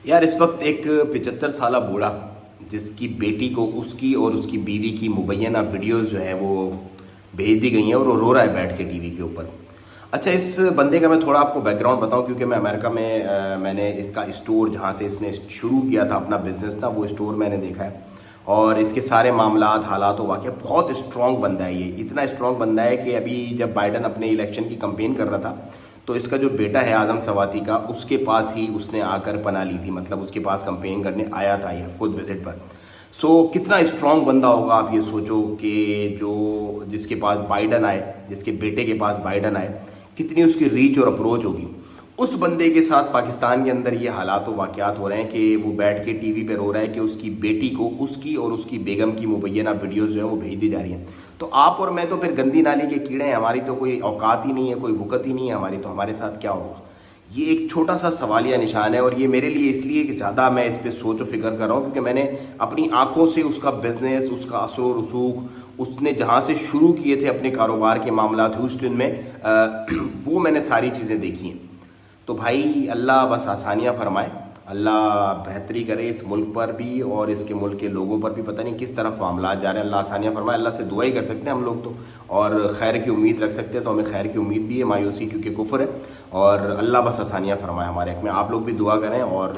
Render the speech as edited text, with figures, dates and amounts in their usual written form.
یار اس وقت ایک 75 سالہ بوڑھا جس کی بیٹی کو اس کی اور اس کی بیوی کی مبینہ ویڈیوز جو ہیں وہ بھیج دی گئی ہیں اور وہ رو رہا ہے بیٹھ کے ٹی وی کے اوپر. اچھا اس بندے کا میں تھوڑا آپ کو بیک گراؤنڈ بتاؤں کیونکہ میں امریکہ میں نے اس کا اسٹور جہاں سے اس نے شروع کیا تھا اپنا بزنس تھا وہ اسٹور میں نے دیکھا ہے. اور اس کے سارے معاملات حالات و واقعہ بہت اسٹرانگ بندہ ہے. یہ اتنا اسٹرانگ بندہ ہے کہ ابھی جب بائیڈن اپنے الیکشن کی کمپین کر رہا تھا تو اس کا جو بیٹا ہے اعظم سواتی کا اس کے پاس ہی اس نے آ کر پناہ لی تھی. مطلب اس کے پاس کمپین کرنے آیا تھا یہ خود وزٹ پر. سو کتنا اسٹرانگ بندہ ہوگا آپ یہ سوچو کہ جس کے پاس بائیڈن آئے, جس کے بیٹے کے پاس بائیڈن آئے, کتنی اس کی ریچ اور اپروچ ہوگی. اس بندے کے ساتھ پاکستان کے اندر یہ حالات و واقعات ہو رہے ہیں کہ وہ بیٹھ کے ٹی وی پہ رو رہا ہے کہ اس کی بیٹی کو اس کی اور اس کی بیگم کی مبینہ ویڈیوز جو ہیں وہ بھیج دی جا رہی ہیں. تو آپ اور میں تو پھر گندی نالی کے کیڑے ہیں, ہماری تو کوئی اوقات ہی نہیں ہے, کوئی وقت ہی نہیں ہے ہماری, تو ہمارے ساتھ کیا ہوگا. یہ ایک چھوٹا سا سوالیہ نشان ہے اور یہ میرے لیے اس لیے کہ زیادہ میں اس پہ سوچ و فکر کر رہا ہوں کیونکہ میں نے اپنی آنکھوں سے اس کا بزنس, اس کا اثر و رسوخ, اس نے جہاں سے شروع کیے تھے اپنے کاروبار کے معاملات ہیوسٹن میں, وہ میں نے ساری چیزیں دیکھی ہیں. تو بھائی اللہ بس آسانیاں فرمائے, اللہ بہتری کرے اس ملک پر بھی اور اس کے ملک کے لوگوں پر بھی. پتہ نہیں کس طرف معاملات جا رہے ہیں, اللہ آسانیاں فرمائے. اللہ سے دعا ہی کر سکتے ہیں ہم لوگ تو, اور خیر کی امید رکھ سکتے ہیں, تو ہمیں خیر کی امید بھی ہے, مایوسی کیونکہ کفر ہے. اور اللہ بس آسانیاں فرمائے ہمارے حق میں. آپ لوگ بھی دعا کریں اور